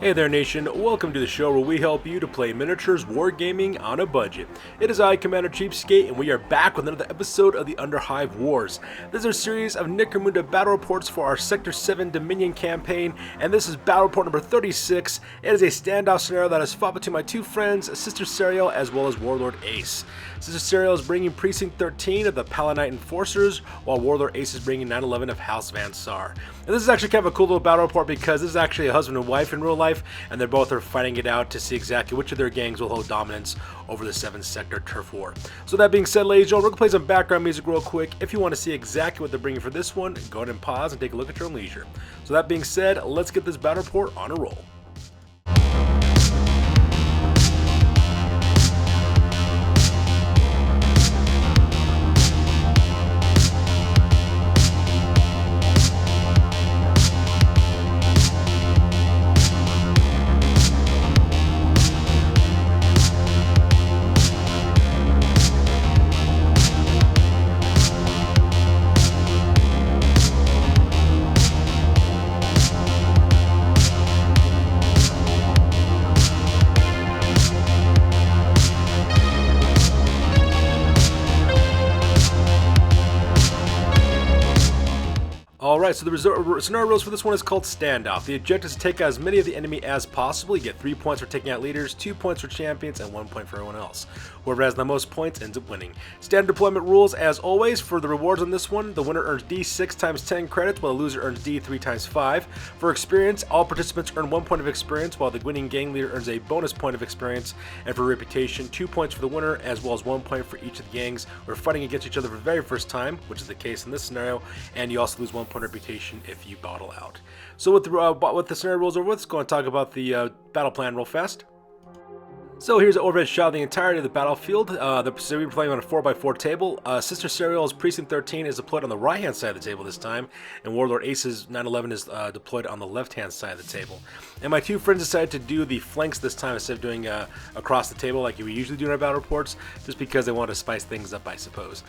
Hey there nation, welcome to the show where we help you to play miniatures wargaming on a budget. It is I, Commander CheapSkate, and we are back with another episode of the Underhive Wars. This is a series of Necromunda battle reports for our Sector 7 Dominion campaign, and this is battle report number 36. It is a standoff scenario that is fought between my two friends, Sister Serial as well as Warlord Ace. Sister Serial is bringing Precinct 13 of the Palanite Enforcers, while Warlord Ace is bringing 911 of House Van Saar. And this is actually kind of a cool little battle report because this is actually a husband and wife in real life, and they're both fighting it out to see exactly which of their gangs will hold dominance over the 7th sector turf war. So that being said, ladies and gentlemen, we're going to play some background music real quick. If you want to see exactly what they're bringing for this one, go ahead and pause and take a look at your own leisure. So that being said, let's get this battle report on a roll. Alright, so the scenario rules for this one is called Standoff. The objective is to take out as many of the enemy as possible. You get 3 points for taking out leaders, 2 points for champions, and 1 point for everyone else. Whoever has the most points ends up winning. Standard deployment rules as always. For the rewards on this one, the winner earns D6 times 10 credits, while the loser earns D3 times 5. For experience, all participants earn 1 point of experience, while the winning gang leader earns a bonus point of experience. And for reputation, 2 points for the winner, as well as 1 point for each of the gangs who are fighting against each other for the very first time, which is the case in this scenario, and you also lose 1 point of reputation if you bottle out. So with the scenario rules over, let's go and talk about the battle plan real fast. So here's an overhead shot of the entirety of the battlefield. We're playing on a 4x4 table. Sister Serial's Precinct 13 is deployed on the right-hand side of the table this time, and Warlord Ace's 911 is deployed on the left-hand side of the table. And my two friends decided to do the flanks this time instead of doing across the table like we usually do in our battle reports, just because they want to spice things up, I suppose.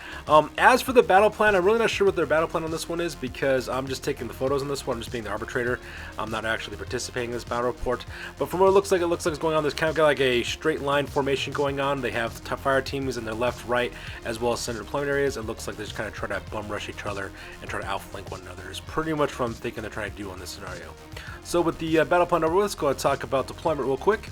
As for the battle plan, I'm really not sure what their battle plan on this one is because I'm just taking the photos on this one. I'm just being the arbitrator. I'm not actually participating in this battle report. But from what it looks like it's going on. There's kind of got like a straight line formation going on. They have fire teams in their left, right, as well as center deployment areas. It looks like they're just kind of trying to bum rush each other and try to outflank one another. Is pretty much what I'm thinking they're trying to do on this scenario. So with the battle plan over, let's go and talk about deployment real quick.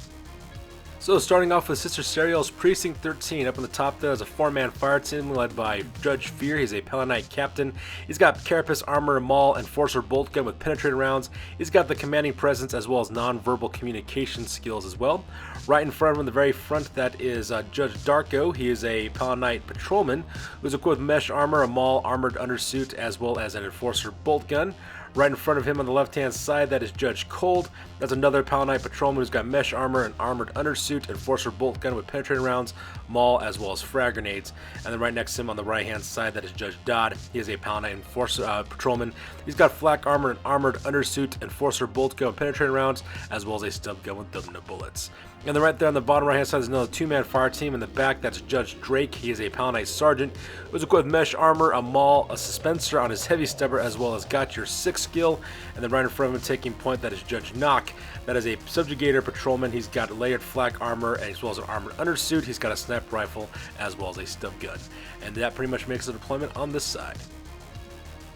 So starting off with Sister Serial's Precinct 13, up on the top there is a 4-man fire team led by Judge Fear. He's a Palanite captain. He's got Carapace Armor, Maul, Enforcer bolt gun with penetrating rounds. He's got the commanding presence as well as non-verbal communication skills as well. Right in front of him, the very front, that is Judge Darko. He is a Palanite patrolman who's equipped with mesh armor, a Maul armored undersuit, as well as an Enforcer bolt gun. Right in front of him on the left-hand side, that is Judge Cold. That's another Palanite patrolman who's got mesh armor and armored undersuit, Enforcer bolt gun with penetrating rounds, Maul, as well as frag grenades. And then right next to him on the right-hand side, that is Judge Dodd. He is a Palanite Enforcer patrolman. He's got flak armor and armored undersuit, Enforcer bolt gun with penetrating rounds, as well as a stub gun with double bullets. And then right there on the bottom right-hand side is another 2-man fire team. In the back, that's Judge Drake. He is a Palanite sergeant who's equipped with mesh armor, a Maul, a suspensor on his heavy stubber, as well as got your 6 skill. And then right in front of him taking point, that is Judge Knock. That is a subjugator patrolman. He's got layered flak armor as well as an armored undersuit. He's got a sniper rifle as well as a stub gun. And that pretty much makes the deployment on this side.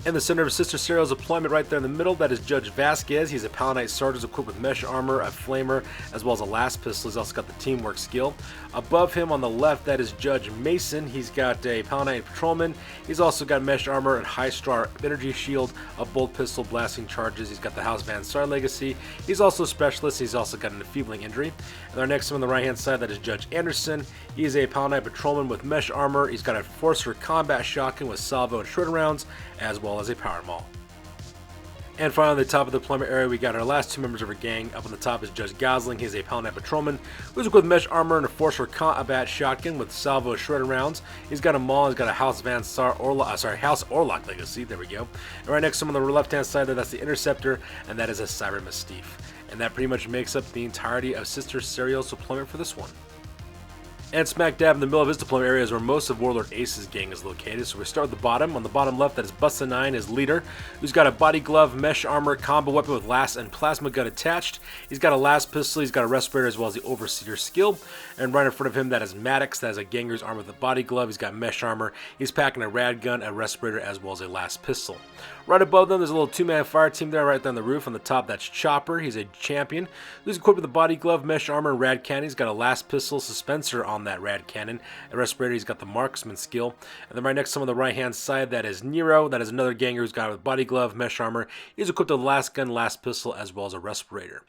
In the center of Sister Serial's deployment, right there in the middle, that is Judge Vasquez. He's a Palanite sergeant equipped with mesh armor, a flamer, as well as a last pistol. He's also got the teamwork skill. Above him on the left, that is Judge Mason. He's got a Palanite patrolman. He's also got mesh armor and high star energy shield, a bolt pistol, blasting charges. He's got the House Van Saar legacy. He's also a specialist. He's also got an enfeebling injury. And our next one on the right hand side, that is Judge Anderson. He is a Palanite patrolman with mesh armor. He's got a Enforcer combat shotgun with salvo and shredder rounds, as well as a power maul. And finally, on the top of the deployment area, we got our last 2 members of our gang. Up on the top is Judge Gosling. He's a Palanite patrolman who's equipped with mesh armor and a Enforcer combat shotgun with salvo shredder rounds. He's got a Maul. He's got a House Van Saar House Orlok legacy. There we go. And right next to him on the left-hand side there, that's the Interceptor, and that is a Cyber Mystique. And that pretty much makes up the entirety of Sister Serial's deployment for this one. And smack dab in the middle of his deployment area is where most of Warlord Ace's gang is located. So we start at the bottom. On the bottom left, that is Busta9, his leader, who's got a body glove, mesh armor, combo weapon with last and plasma gun attached. He's got a last pistol, he's got a respirator as well as the overseer skill. And right in front of him, that is Maddox, that is a ganger's armor with a body glove. He's got mesh armor, he's packing a rad gun, a respirator, as well as a last pistol. Right above them, there's a little two-man fire team there right down the roof. On the top, that's Chopper. He's a champion who's equipped with a body glove, mesh armor, and rad cannon. He's got a last pistol suspenser on that rad cannon. A respirator, he's got the marksman skill. And then right next to him on the right-hand side, that is Nero. That is another ganger who's got a body glove, mesh armor. He's equipped with a last gun, last pistol, as well as a respirator.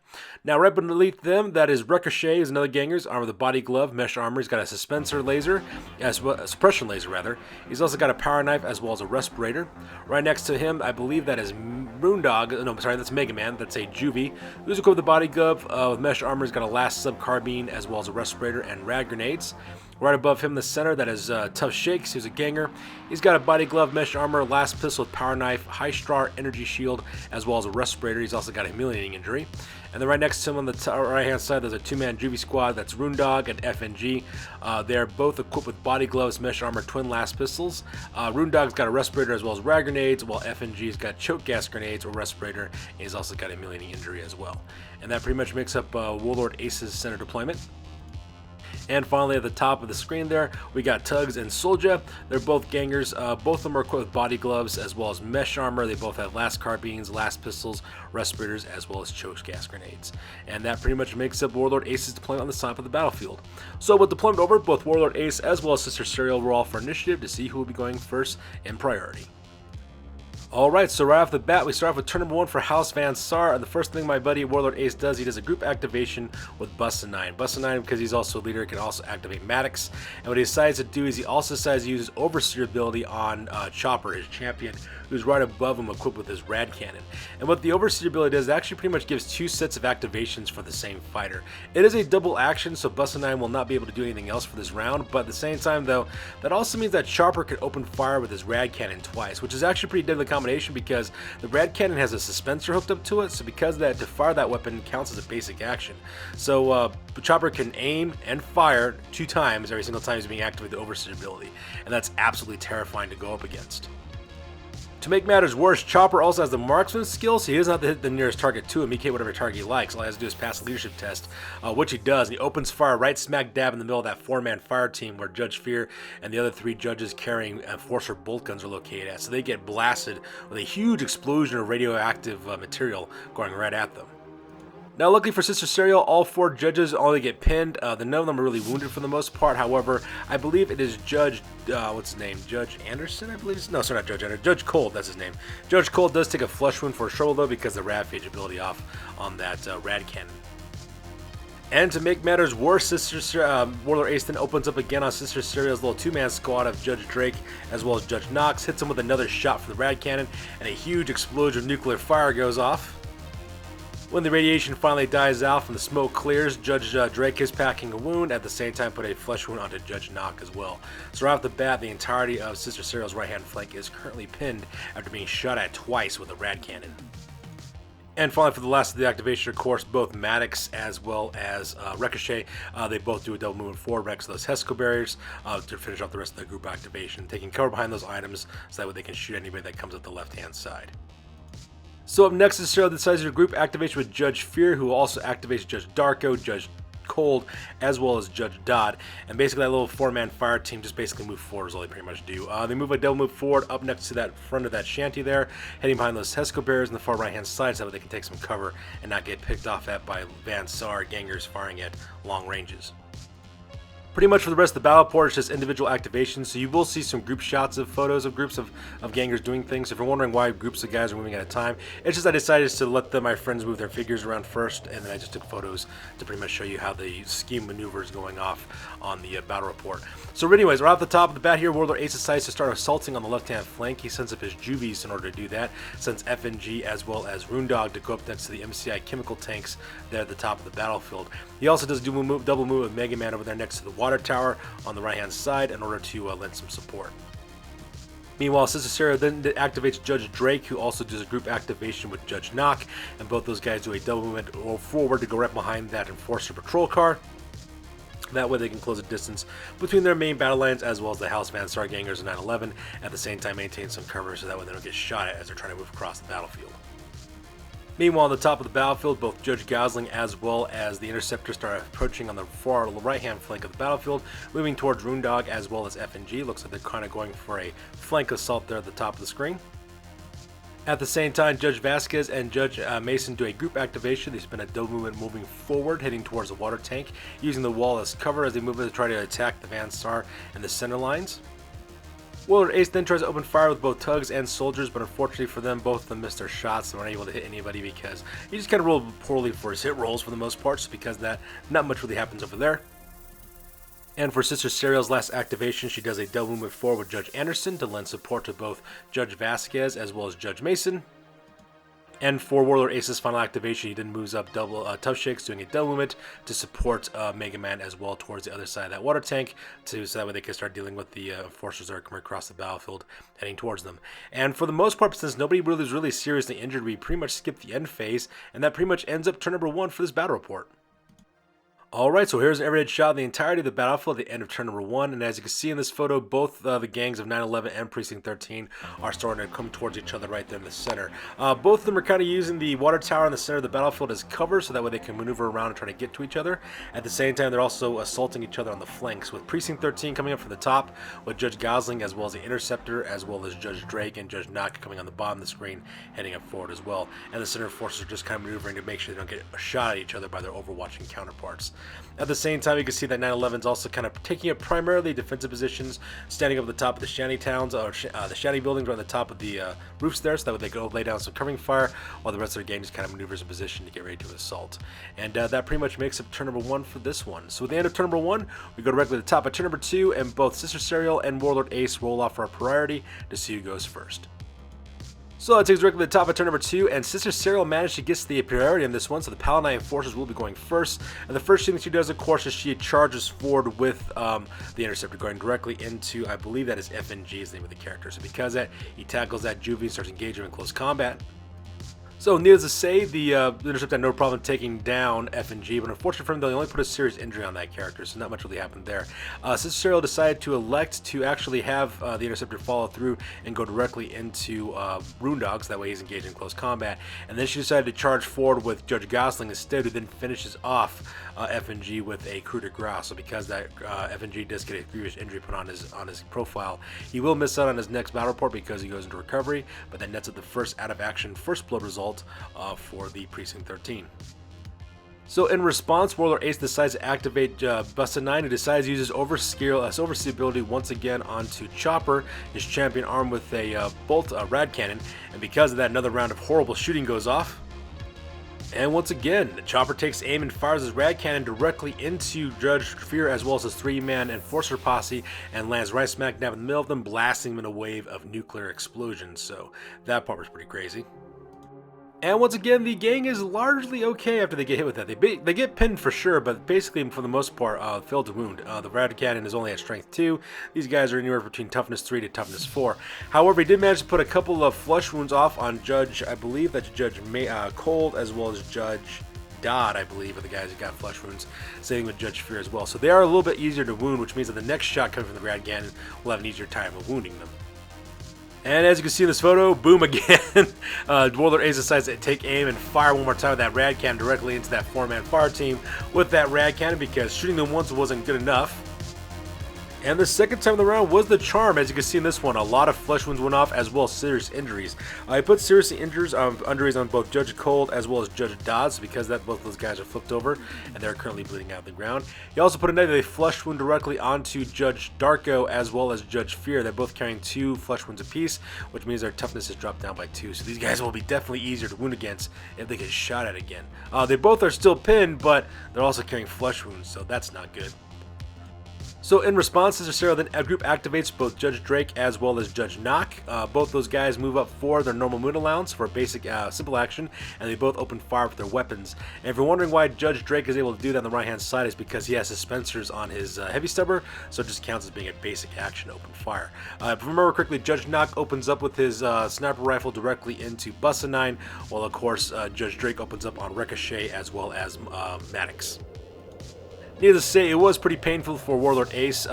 Now, right beneath them, that is Ricochet. He's another ganger's armor with a body glove, mesh armor. He's got a suspensor laser, as well a suppression laser, rather. He's also got a power knife as well as a respirator. Right next to him, I believe that is Moondog. No, sorry, that's Mega Man. That's a Juvie. Who's equipped with a body glove with mesh armor. He's got a last sub carbine as well as a respirator and rad grenades. Right above him, the center, that is Tough Shakes. He's a ganger. He's got a body glove, mesh armor, last pistol with power knife, high star energy shield, as well as a respirator. He's also got a humiliating injury. And then right next to him on the right-hand side, there's a two-man Juvie squad. That's Rundog and FNG. They're both equipped with body gloves, mesh armor, twin last pistols. Rundog's got a respirator as well as rad grenades, while FNG's got choke gas grenades or respirator. And he's also got a humiliating injury as well. And that pretty much makes up Warlord Ace's center deployment. And finally, at the top of the screen there, we got Tugs and Soldier. They're both gangers. Both of them are equipped with body gloves as well as mesh armor. They both have last carbines, last pistols, respirators, as well as choke gas grenades. And that pretty much makes up Warlord Ace's deployment on the top of the battlefield. So with deployment over, both Warlord Ace as well as Sister Serial roll for initiative to see who will be going first in priority. Alright, so right off the bat, we start off with turn number 1 for House Van Saar, and the first thing my buddy Warlord Ace does, he does a group activation with Busta9. Busta9, because he's also a leader, can also activate Maddox, and what he decides to do is he also decides to use his Overseer ability on Chopper, his champion, who's right above him equipped with his rad cannon. And what the Overseer ability does, it actually pretty much gives 2 sets of activations for the same fighter. It is a double action, so Busta9 will not be able to do anything else for this round, but at the same time though, that also means that Chopper can open fire with his rad cannon twice, which is actually pretty deadly combination because the rad cannon has a dispenser hooked up to it, so because of that, to fire that weapon counts as a basic action. So Chopper can aim and fire 2 times every single time he's being activated with the Overseer ability, and that's absolutely terrifying to go up against. To make matters worse, Chopper also has the marksman skill, so he doesn't have to hit the nearest target to him. He can hit whatever target he likes. All he has to do is pass the leadership test, which he does. And he opens fire right smack dab in the middle of that 4-man fire team where Judge Fear and the other 3 judges carrying Enforcer bolt guns are located at. So they get blasted with a huge explosion of radioactive material going right at them. Now, luckily for Sister Serial, all 4 judges only get pinned. None of them are really wounded for the most part. However, I believe it is Judge, what's his name? Judge Anderson, I believe? No, sorry, not Judge Anderson. Judge Cold, that's his name. Judge Cold does take a flush wound for a shoulder, though, because the Ravage ability off on that rad cannon. And to make matters worse, Warlord Ace then opens up again on Sister Serial's little 2-man squad of Judge Drake as well as Judge Knox, hits him with another shot for the rad cannon, and a huge explosion of nuclear fire goes off. When the radiation finally dies out and the smoke clears, Judge Drake is packing a wound, at the same time put a flesh wound onto Judge Knock as well. So right off the bat, the entirety of Sister Serial's right-hand flank is currently pinned after being shot at twice with a rad cannon. And finally, for the last of the activation, of course, both Maddox as well as Ricochet, they both do a double movement forward next to those Hesco barriers to finish off the rest of the group activation, taking cover behind those items so that way they can shoot anybody that comes up the left-hand side. So up next is Serial decides your group activation with Judge Fear, who also activates Judge Darko, Judge Cold, as well as Judge Dodd. And basically that little 4-man fire team just basically move forward is all they pretty much do. They move a double move forward up next to that front of that shanty there, heading behind those Hesco barriers on the far right-hand side so that they can take some cover and not get picked off at by Van Saar gangers firing at long ranges. Pretty much for the rest of the battle port, it's just individual activations, so you will see some group shots of photos of groups of gangers doing things. So if you're wondering why groups of guys are moving at a time, it's just I decided to let my friends move their figures around first, and then I just took photos to pretty much show you how the scheme maneuver is going off on the battle report. So anyways, right off the top of the bat here, Warlord Ace decides to start assaulting on the left-hand flank. He sends up his Juvies in order to do that, sends FNG as well as Rundog to go up next to the MCI chemical tanks there at the top of the battlefield. He also does double move with Mega Man over there next to the water tower on the right-hand side in order to lend some support. Meanwhile, Sister Serial then activates Judge Drake, who also does a group activation with Judge Knock, and both those guys do a double movement forward to go right behind that Enforcer patrol car. That way they can close a distance between their main battle lines as well as the House Van Star Gangers and 911, at the same time maintain some cover so that way they don't get shot at as they're trying to move across the battlefield. Meanwhile, on the top of the battlefield, both Judge Gosling as well as the Interceptor start approaching on the far right-hand flank of the battlefield, moving towards Runedog as well as F&G. Looks like they're kind of going for a flank assault there at the top of the screen. At the same time, Judge Vasquez and Judge Mason do a group activation. They spin a double movement moving forward, heading towards the water tank, using the wall as cover as they move to try to attack the Van Star and the center lines. Warlord Ace then tries to open fire with both tugs and soldiers, but unfortunately for them, both of them missed their shots. They weren't able to hit anybody because he just kind of rolled poorly for his hit rolls for the most part, just because of that, not much really happens over there. And for Sister Serial's last activation, she does a double movement forward with Judge Anderson to lend support to both Judge Vasquez as well as Judge Mason. And for Warlord Ace's final activation, he then moves up Tough Shakes, doing a double movement to support Mega Man as well towards the other side of that water tank, so that way they can start dealing with the Enforcers that are coming across the battlefield, heading towards them. And for the most part, since nobody really was really seriously injured, we pretty much skipped the end phase, and that pretty much ends up turn number 1 for this battle report. Alright, so here's an average shot of the entirety of the battlefield at the end of turn number 1, and as you can see in this photo, both the gangs of 911 and Precinct 13 are starting to come towards each other right there in the center. Both of them are kind of using the water tower in the center of the battlefield as cover, so that way they can maneuver around and try to get to each other. At the same time, they're also assaulting each other on the flanks, with Precinct 13 coming up from the top, with Judge Gosling as well as the Interceptor, as well as Judge Drake and Judge Knock coming on the bottom of the screen, heading up forward as well. And the center forces are just kind of maneuvering to make sure they don't get a shot at each other by their overwatching counterparts. At the same time, you can see that 911 is also kind of taking up primarily defensive positions, standing up at the top of the shanty towns, or the shanty buildings right on the top of the roofs there, so that way they go lay down some covering fire, while the rest of their gang just kind of maneuvers in position to get ready to assault. And that pretty much makes up turn number 1 for this one. So at the end of turn number 1, we go directly to the top of turn number 2, and both Sister Serial and Warlord Ace roll off for our priority to see who goes first. So that takes us directly to the top of turn number 2, and Sister Serial managed to get the priority on this one, so the Palanite Enforcers will be going first. And the first thing that she does, of course, is she charges forward with the Interceptor, going directly into, I believe that is FNG is the name of the character. So because that, he tackles that Juvie and starts engaging in close combat. So needless to say, the Interceptor had no problem taking down F&G, but unfortunately for him, they only put a serious injury on that character, so not much really happened there. Sister Serial decided to elect to actually have the Interceptor follow through and go directly into Runedog, so that way he's engaged in close combat. And then she decided to charge forward with Judge Gosling instead, who then finishes off F&G with a coup de grace. So because that F&G does get a grievous injury put on his profile, he will miss out on his next battle report because he goes into recovery, but that nets up the first out of action first blood result for the Precinct 13. So in response, Warlord Ace decides to activate Busta 9, who decides to use his oversee ability once again onto Chopper, his champion armed with a rad cannon, and because of that, another round of horrible shooting goes off. And once again, the Chopper takes aim and fires his rad cannon directly into Judge Fear as well as his 3-man Enforcer posse and lands right smack dab in the middle of them, blasting them in a wave of nuclear explosions. So that part was pretty crazy. And once again, the gang is largely okay after they get hit with that. They get pinned for sure, but basically, for the most part, failed to wound. The Rad Cannon is only at strength 2. These guys are anywhere between toughness 3 to toughness 4. However, he did manage to put a couple of flush wounds off on Judge, I believe that's Judge Cold, as well as Judge Dodd, I believe, are the guys who got flush wounds, same with Judge Fear as well. So they are a little bit easier to wound, which means that the next shot coming from the Rad Cannon will have an easier time of wounding them. And as you can see in this photo, boom again. Warlord Ace decides to take aim and fire one more time with that rad cannon directly into that 4-man fire team with that rad cannon because shooting them once wasn't good enough. And the second time in the round was the charm. As you can see in this one, a lot of flesh wounds went off as well as serious injuries. I put serious injuries on both Judge Cold as well as Judge Dodds because both those guys are flipped over and they're currently bleeding out of the ground. He also put another flesh wound directly onto Judge Darko as well as Judge Fear. They're both carrying 2 flesh wounds apiece, which means their toughness is dropped down by 2. So these guys will be definitely easier to wound against if they get shot at again. They both are still pinned, but they're also carrying flesh wounds, so that's not good. So in response, Sister Serial then group activates both Judge Drake as well as Judge Knock. Both those guys move up for their normal moon allowance for a basic simple action, and they both open fire with their weapons. And if you're wondering why Judge Drake is able to do that on the right hand side, is because he has suspensors on his heavy stubber, so it just counts as being a basic action to open fire. If I remember correctly, Judge Knock opens up with his sniper rifle directly into Busta 9, while of course Judge Drake opens up on Ricochet as well as Maddox. Needless to say, it was pretty painful for Warlord Ace.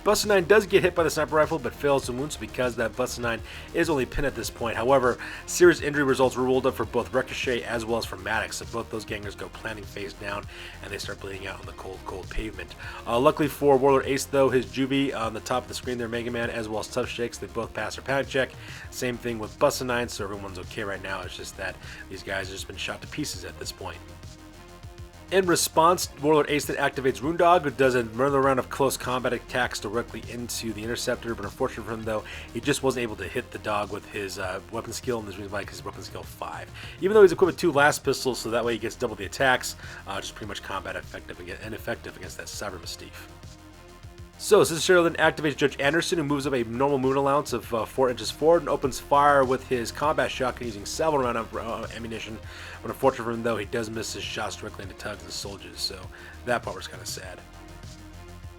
Buster 9 does get hit by the sniper rifle, but fails to wound, so because that Buster 9 is only pinned at this point. However, serious injury results were ruled up for both Ricochet as well as for Maddox, so both those gangers go planting face down, and they start bleeding out on the cold pavement. Luckily for Warlord Ace, though, his Juvie on the top of the screen there, Mega Man, as well as Tough Shakes, they both pass their panic check. Same thing with Buster 9, so everyone's okay right now. It's just that these guys have just been shot to pieces at this point. In response, Warlord Ace then activates Rune Dog, who does another round of close combat attacks directly into the Interceptor, but unfortunately for him, though, he just wasn't able to hit the dog with his weapon skill, and this reason why, because his weapon skill 5. Even though he's equipped with 2 last pistols, so that way he gets double the attacks, just pretty much combat effective against that Cyber Mystique. So, Cicero then activates Judge Anderson, who moves up a normal moon allowance of 4 inches forward and opens fire with his combat shotgun using several rounds of ammunition. But unfortunately for him, though, he does miss his shots directly into Tugs and soldiers, so that part was kind of sad.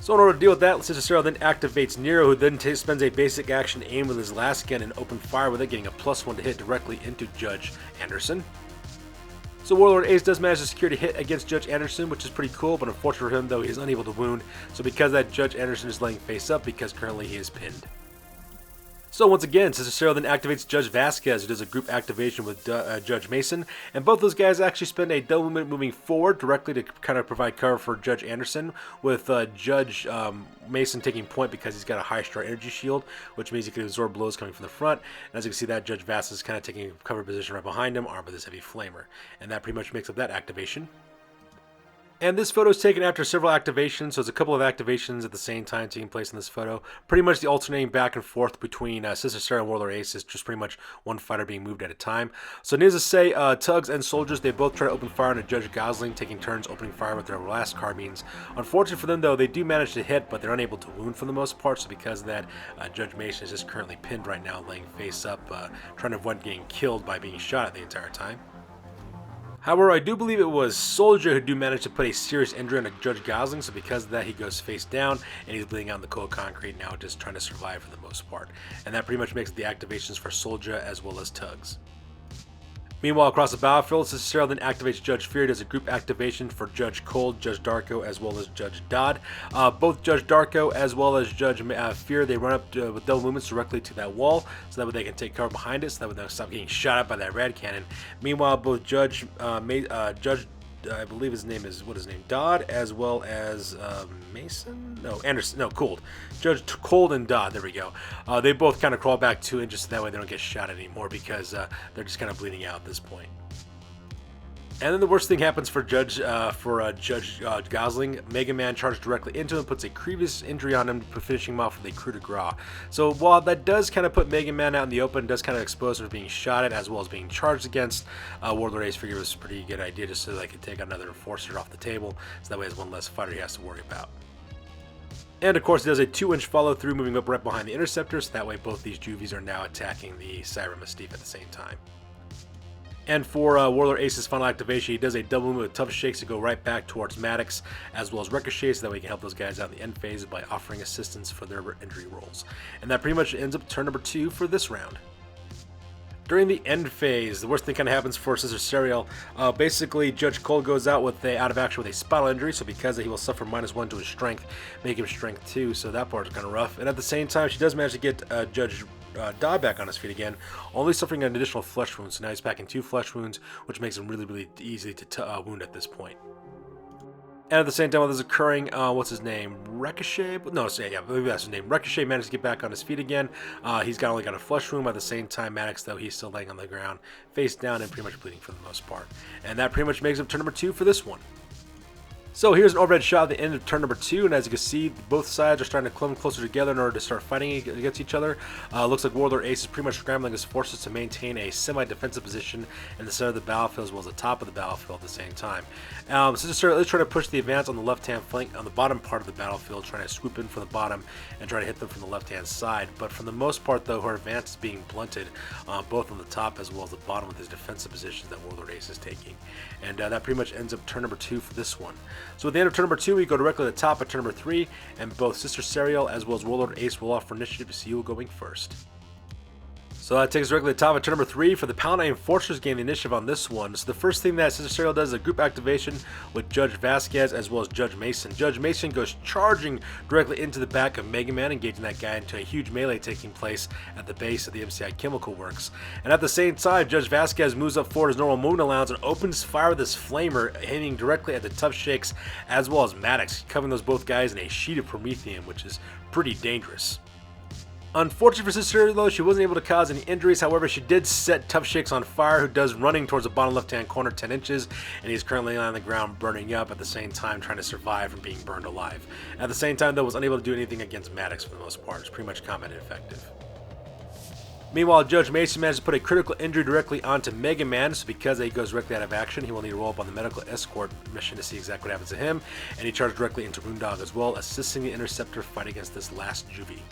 So in order to deal with that, Cicero then activates Nero, who then spends a basic action aim with his last gun and open fire with it, getting a +1 to hit directly into Judge Anderson. So Warlord Ace does manage to secure a hit against Judge Anderson, which is pretty cool, but unfortunately for him, though, he is unable to wound. So because of that, Judge Anderson is laying face up because currently he is pinned. So once again, Cicero then activates Judge Vasquez, who does a group activation with Judge Mason, and both those guys actually spend a double movement moving forward directly to kind of provide cover for Judge Anderson, with Judge Mason taking point because he's got a high star energy shield, which means he can absorb blows coming from the front. And as you can see, that Judge Vasquez is kind of taking a cover position right behind him, armed with his heavy flamer, and that pretty much makes up that activation. And this photo is taken after several activations, so there's a couple of activations at the same time taking place in this photo. Pretty much the alternating back and forth between Sister Sarah and Warlord Ace is just pretty much one fighter being moved at a time. So needless to say, Tugs and Soldiers, they both try to open fire on Judge Gosling, taking turns opening fire with their last carbines. Unfortunately for them, though, they do manage to hit, but they're unable to wound for the most part, so because of that, Judge Mason is just currently pinned right now, laying face up, trying to avoid getting killed by being shot at the entire time. However, I do believe it was Soldier who do manage to put a serious injury on Judge Gosling, so because of that, he goes face down, and he's bleeding out in the cold concrete now, just trying to survive for the most part. And that pretty much makes the activations for Soldier as well as Tugs. Meanwhile, across the battlefield, Cicero then activates Judge Fear as a group activation for Judge Cold, Judge Darko, as well as Judge Dodd. Both Judge Darko as well as Judge Fear, they run up with double movements directly to that wall, so that way they can take cover behind it, so that way they'll stop getting shot at by that rad cannon. Meanwhile, both Judge I believe his name is, Dodd, as well as Mason? No, Anderson. No, Cold. Judge Cold and Dodd, there we go. They both kind of crawl back 2 inches so that way they don't get shot anymore because they're just kind of bleeding out at this point. And then the worst thing happens for Judge Gosling. Mega Man charges directly into him, puts a grievous injury on him, finishing him off with a coup de grace. So while that does kind of put Mega Man out in the open, does kind of expose him to being shot at as well as being charged against, Warlord Ace figured it was a pretty good idea just so they could take another Enforcer off the table, so that way there's one less fighter he has to worry about. And of course, he does a 2-inch follow through, moving up right behind the Interceptor, so that way both these Juvies are now attacking the Cyber Mystique at the same time. And for Warlord Ace's final activation, he does a double move with Tough Shakes to go right back towards Maddox, as well as Ricochet, so that way he can help those guys out in the end phase by offering assistance for their injury rolls. And that pretty much ends up turn number 2 for this round. During the end phase, the worst thing kind of happens for Sister Serial. Basically, Judge Cole goes out of action with a spinal injury, so because of that, he will suffer -1 to his strength, make him strength 2, so that part is kind of rough. And at the same time, she does manage to get Judge Dodd back on his feet again, only suffering an additional flesh wound, so now he's back in 2 flesh wounds, which makes him really easy to wound at this point. And at the same time while this is occurring, what's his name? Ricochet? No, yeah, maybe that's his name. Ricochet managed to get back on his feet again. He's only got a flesh wound. At the same time, Maddox, though, he's still laying on the ground, face down, and pretty much bleeding for the most part. And that pretty much makes up turn number 2 for this one. So here's an overhead shot at the end of turn number 2, and as you can see, both sides are starting to come closer together in order to start fighting against each other. Looks like Warlord Ace is pretty much scrambling his forces to maintain a semi-defensive position in the center of the battlefield as well as the top of the battlefield at the same time. So just let's try to push the advance on the left-hand flank, on the bottom part of the battlefield, trying to swoop in from the bottom and try to hit them from the left-hand side. But for the most part, though, her advance is being blunted, both on the top as well as the bottom with his defensive positions that Warlord Ace is taking. And that pretty much ends up turn number 2 for this one. So at the end of turn number 2, we go directly to the top of turn number 3, and both Sister Serial as well as Warlord Ace roll off for initiative, so you will going first. So that takes us directly to the top of turn number 3 for the Palanite Enforcers gain the initiative on this one. So the first thing that Sister Serial does is a group activation with Judge Vasquez as well as Judge Mason. Judge Mason goes charging directly into the back of Mega Man, engaging that guy into a huge melee taking place at the base of the MCI Chemical Works. And at the same time, Judge Vasquez moves up forward his normal movement allowance and opens fire with this flamer, aiming directly at the Tough Shakes as well as Maddox, covering those both guys in a sheet of Promethium, which is pretty dangerous. Unfortunately for Sister, though, she wasn't able to cause any injuries. However, she did set Tough Shakes on fire, who does running towards the bottom left-hand corner 10 inches, and he's currently on the ground burning up, at the same time trying to survive from being burned alive. At the same time, though, was unable to do anything against Maddox for the most part. It's pretty much combat ineffective. Meanwhile, Judge Mason managed to put a critical injury directly onto Mega Man, so because he goes directly out of action, he will need to roll up on the medical escort mission to see exactly what happens to him, and he charged directly into Rundog as well, assisting the Interceptor fight against this last Juvie.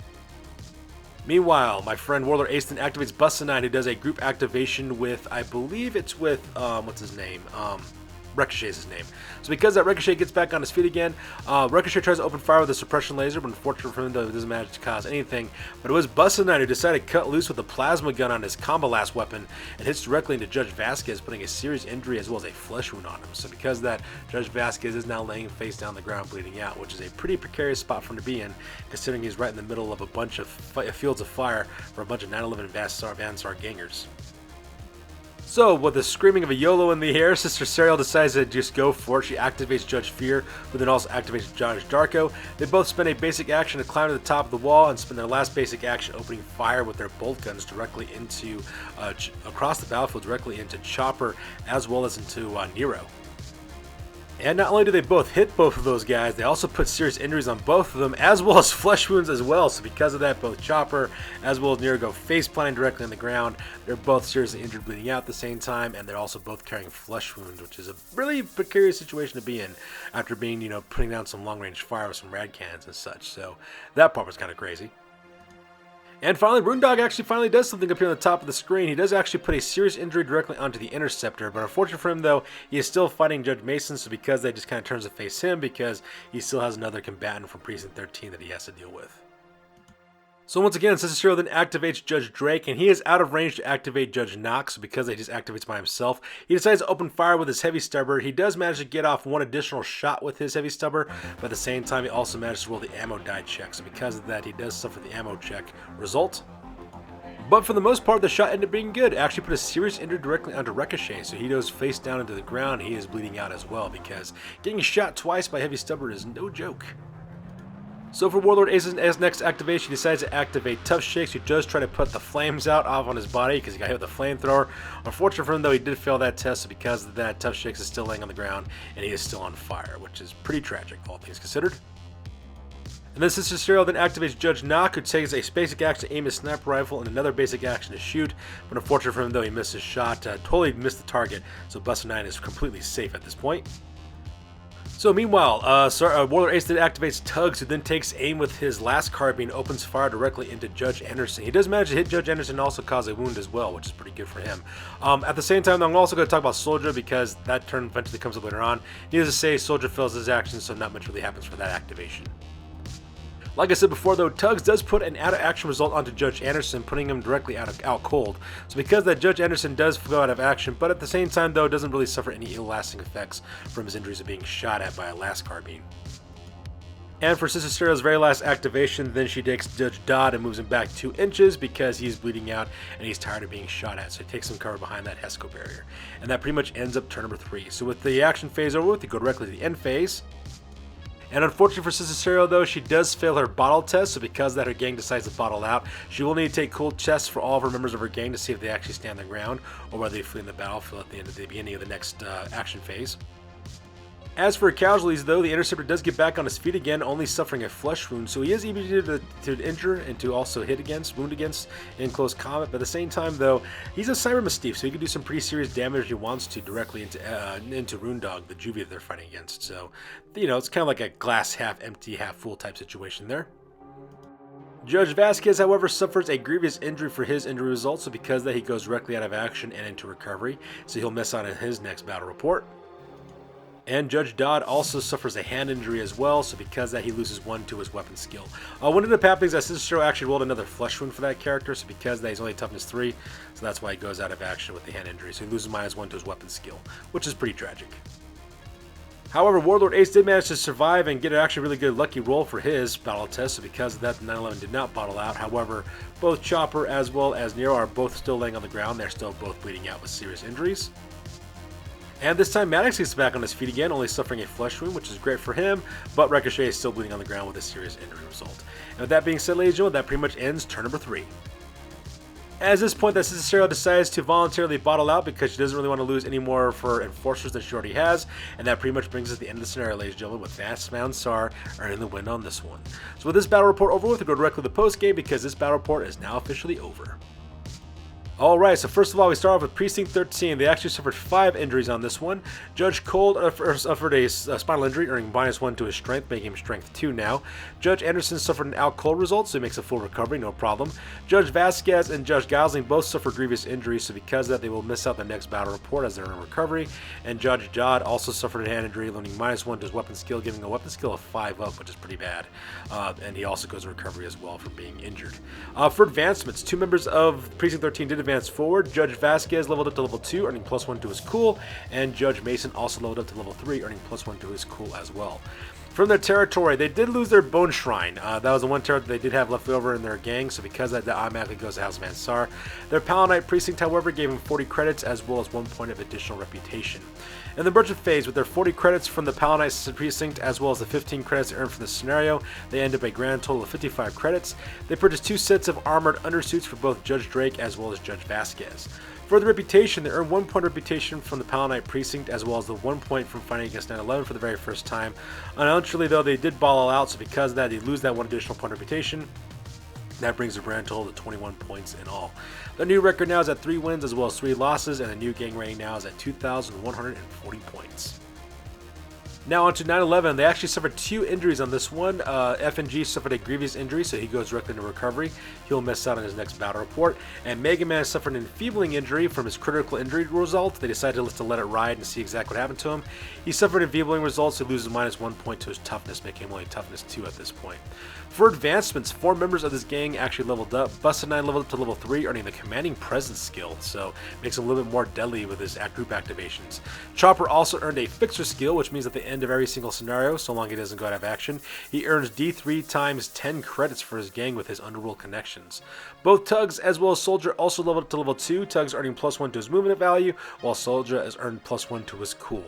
Meanwhile, my friend Warlord Aston activates Bussanine, who does a group activation with, I believe it's with, what's his name? Ricochet is his name. So because that Ricochet gets back on his feet again, Ricochet tries to open fire with a suppression laser, but unfortunately for him, though, it doesn't manage to cause anything. But it was Bussanine who decided to cut loose with a plasma gun on his combo last weapon and hits directly into Judge Vasquez, putting a serious injury as well as a flesh wound on him. So because of that, Judge Vasquez is now laying face down on the ground bleeding out, which is a pretty precarious spot for him to be in, considering he's right in the middle of a bunch of fields of fire for a bunch of 9/11 Vansar gangers. So, with the screaming of a YOLO in the air, Sister Serial decides to just go for it. She activates Judge Fear, who then also activates Judge Darko. They both spend a basic action to climb to the top of the wall and spend their last basic action opening fire with their bolt guns directly into, across the battlefield, directly into Chopper, as well as into Nero. And not only do they both hit both of those guys, they also put serious injuries on both of them, as well as flesh wounds as well. So because of that, both Chopper as well as Nero go face planting directly on the ground. They're both seriously injured, bleeding out at the same time, and they're also both carrying flesh wounds, which is a really precarious situation to be in after being, putting down some long-range fire with some rad cannons and such. So that part was kind of crazy. And finally, Rundog actually finally does something up here on the top of the screen. He does actually put a serious injury directly onto the Interceptor, but unfortunately for him, though, he is still fighting Judge Mason, so because that just kind of turns to face him, because he still has another combatant from Precinct 13 that he has to deal with. So once again, Sister Serial then activates Judge Drake, and he is out of range to activate Judge Knox, because he just activates by himself. He decides to open fire with his heavy stubber. He does manage to get off one additional shot with his heavy stubber, but at the same time, he also manages to roll the ammo die check. So because of that, he does suffer the ammo check result. But for the most part, the shot ended up being good. It actually put a serious injury directly onto Ricochet, so he goes face down into the ground. He is bleeding out as well, because getting shot twice by heavy stubber is no joke. So for Warlord Ace's next activation, he decides to activate Tough Shakes, who does try to put the flames out off on his body because he got hit with a flamethrower. Unfortunately for him, though, he did fail that test, so because of that, Tough Shakes is still laying on the ground, and he is still on fire, which is pretty tragic, all things considered. And then Sister Serial then activates Judge Knock, who takes a basic action to aim his sniper rifle and another basic action to shoot. But unfortunately for him, though, he missed his shot, totally missed the target, so Bussanine is completely safe at this point. So meanwhile, Warlord Ace then activates Tugs, who then takes aim with his last carbine, opens fire directly into Judge Anderson. He does manage to hit Judge Anderson and also cause a wound as well, which is pretty good for him. At the same time, I'm also going to talk about Soldier, because that turn eventually comes up later on. Needless to say, Soldier fails his action, so not much really happens for that activation. Like I said before, though, Tugs does put an out-of-action result onto Judge Anderson, putting him directly out cold. So because that, Judge Anderson does go out of action, but at the same time, though, doesn't really suffer any ill-lasting effects from his injuries of being shot at by a last carbine. And for Sister Serial's very last activation, then she takes Judge Dodd and moves him back 2 inches because he's bleeding out and he's tired of being shot at. So he takes some cover behind that Hesco barrier. And that pretty much ends up turn number 3. So with the action phase over with, we go directly to the end phase. And unfortunately for Sister Serial, though, she does fail her bottle test, so because of that, her gang decides to bottle out. She will need to take cold tests for all of her members of her gang to see if they actually stand their ground, or whether they flee in the battlefield at the beginning of the next action phase. As for casualties, though, the Interceptor does get back on his feet again, only suffering a flesh wound, so he is able to injure and to also wound against in close combat. But at the same time, though, he's a Cyber Mastiff, so he can do some pretty serious damage if he wants to directly into Rundog, the Juvie that they're fighting against. So, it's kind of like a glass half empty, half full type situation there. Judge Vasquez, however, suffers a grievous injury for his injury results, so because of that, he goes directly out of action and into recovery, so he'll miss out on his next battle report. And Judge Dodd also suffers a hand injury as well, so because of that, he loses 1 to his weapon skill. What ended up happening is that Cicero actually rolled another flesh wound for that character, so because of that, he's only toughness 3, so that's why he goes out of action with the hand injury. So he loses -1 to his weapon skill, which is pretty tragic. However, Warlord Ace did manage to survive and get an actually really good lucky roll for his battle test, so because of that, the 911 did not bottle out. However, both Chopper as well as Nero are both still laying on the ground. They're still both bleeding out with serious injuries. And this time, Maddox gets back on his feet again, only suffering a flesh wound, which is great for him, but Ricochet is still bleeding on the ground with a serious injury result. And with that being said, ladies and gentlemen, that pretty much ends turn number 3. At this point, that Cicero decides to voluntarily bottle out because she doesn't really want to lose any more of her enforcers than she already has, and that pretty much brings us to the end of the scenario, ladies and gentlemen, with Fastbound Saar earning the win on this one. So with this battle report over with, we'll go directly to the post-game because this battle report is now officially over. Alright, so first of all, we start off with Precinct 13. They actually suffered 5 injuries on this one. Judge Cold suffered a spinal injury, earning -1 to his strength, making him strength 2 now. Judge Anderson suffered an out cold result, so he makes a full recovery, no problem. Judge Vasquez and Judge Gosling both suffered grievous injuries, so because of that, they will miss out the next battle report as they're in recovery. And Judge Dodd also suffered a hand injury, losing -1 to his weapon skill, giving a weapon skill of 5 up, which is pretty bad. And he also goes in recovery as well for being injured. For advancements, 2 members of Precinct 13 did advance forward. Judge Vasquez leveled up to level 2, earning +1 to his cool, and Judge Mason also leveled up to level 3, earning +1 to his cool as well. From their territory, they did lose their Bone Shrine. That was the one territory they did have left over in their gang, so because of that automatically goes to Houseman Saar. Their Palanite Precinct, however, gave him 40 credits as well as 1 point of additional reputation. In the merchant phase, with their 40 credits from the Palanite Precinct as well as the 15 credits earned from the scenario, they end up a grand total of 55 credits. They purchased 2 sets of armored undersuits for both Judge Drake as well as Judge Vasquez. For the reputation, they earned 1 point of reputation from the Palanite Precinct as well as the 1 point from fighting against 911 for the very first time. Unfortunately, though, they did ball out, so because of that, they lose that 1 additional point of reputation. That brings the grand total to 21 points in all. The new record now is at 3 wins as well as 3 losses, and the new gang rating now is at 2,140 points. Now on to 911. They actually suffered 2 injuries on this one. FNG suffered a grievous injury, so he goes directly into recovery. He'll miss out on his next battle report. And Mega Man suffered an enfeebling injury from his critical injury result. They decided to let it ride and see exactly what happened to him. He suffered enfeebling results, so he loses -1 point to his toughness, making him only toughness 2 at this point. For advancements, 4 members of this gang actually leveled up. Busted 9 leveled up to level 3, earning the Commanding Presence skill, so makes him a little bit more deadly with his group activations. Chopper also earned a Fixer skill, which means at the end of every single scenario, so long he doesn't go out of action, he earns D3 times 10 credits for his gang with his underworld connections. Both Tugs as well as Soldier also leveled up to level 2, Tugs earning +1 to his movement value, while Soldier has earned +1 to his cool.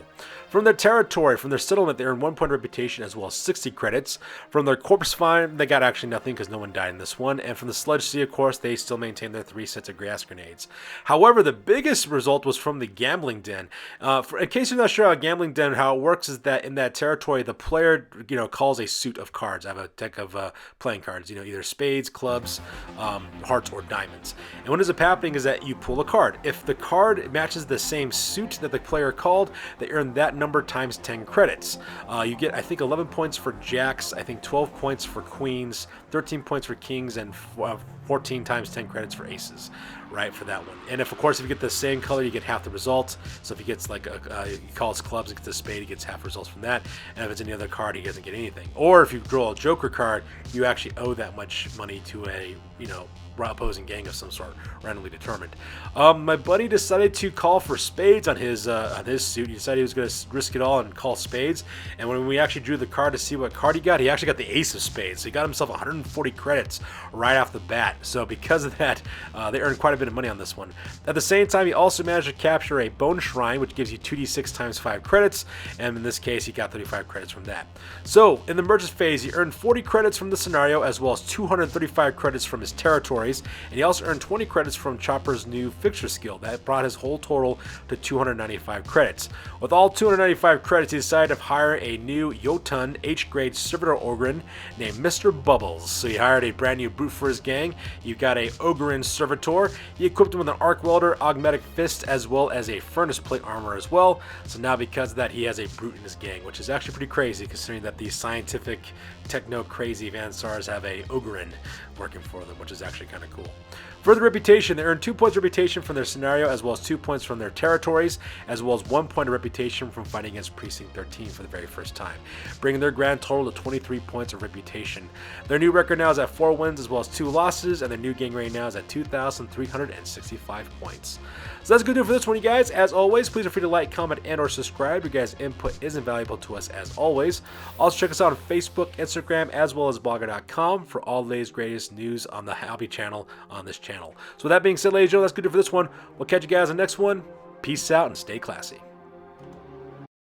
From their territory, from their settlement, they earned 1 point of reputation as well as 60 credits. From their corpse find, they got actually nothing because no one died in this one. And from the Sludge Sea, of course, they still maintain their 3 sets of grass grenades. However, the biggest result was from the Gambling Den. In case you're not sure how a Gambling Den, how it works is that in that territory, the player, calls a suit of cards. I have a deck of playing cards, either spades, clubs, hearts, or diamonds. And what ends up happening is that you pull a card. If the card matches the same suit that the player called, they earn that number times 10 credits. You get, I think, 11 points for jacks, I think 12 points for queens, 13 points for kings, and 14 times 10 credits for aces, right, for that one. And if you get the same color, you get half the results. So if he gets he calls clubs, he gets a spade, he gets half results from that. And if it's any other card, he doesn't get anything. Or if you draw a Joker card, you actually owe that much money to a, opposing gang of some sort, randomly determined. My buddy decided to call for spades on his suit. He decided he was going to risk it all and call spades. And when we actually drew the card to see what card he actually got the ace of spades. So he got himself 140 credits right off the bat. So because of that, they earned quite a bit of money on this one. At the same time, he also managed to capture a Bone Shrine, which gives you 2d6 times 5 credits. And in this case, he got 35 credits from that. So in the merchant phase, he earned 40 credits from the scenario, as well as 235 credits from his territories. And he also earned 20 credits from Chopper's new Fixture skill. That brought his whole total to 295 credits. With all 295 credits, he decided to hire a new Jotun H-grade Servitor Ogryn named Mr. Bubbles. So he hired a brand new brute for his gang. You've got a Ogryn Servitor. He equipped him with an Arc Welder, Augmetic Fist, as well as a Furnace Plate armor as well. So now because of that, he has a brute in his gang, which is actually pretty crazy considering that these scientific, techno-crazy Van Saars have a Ogryn working for them, which is actually kind of cool. For the reputation, they earn 2 points of reputation from their scenario, as well as 2 points from their territories, as well as 1 point of reputation from fighting against Precinct 13 for the very first time, bringing their grand total to 23 points of reputation. Their new record now is at 4 wins as well as 2 losses, and their new gang rating now is at 2,365 points. So that's going to do it for this one, you guys. As always, please feel free to like, comment, and or subscribe. Your guys' input is invaluable to us as always. Also check us out on Facebook, Instagram, as well as blogger.com for all the latest greatest news on the hobby channel on this channel. So with that being said, ladies and gentlemen, that's going to do it for this one. We'll catch you guys in the next one. Peace out and stay classy.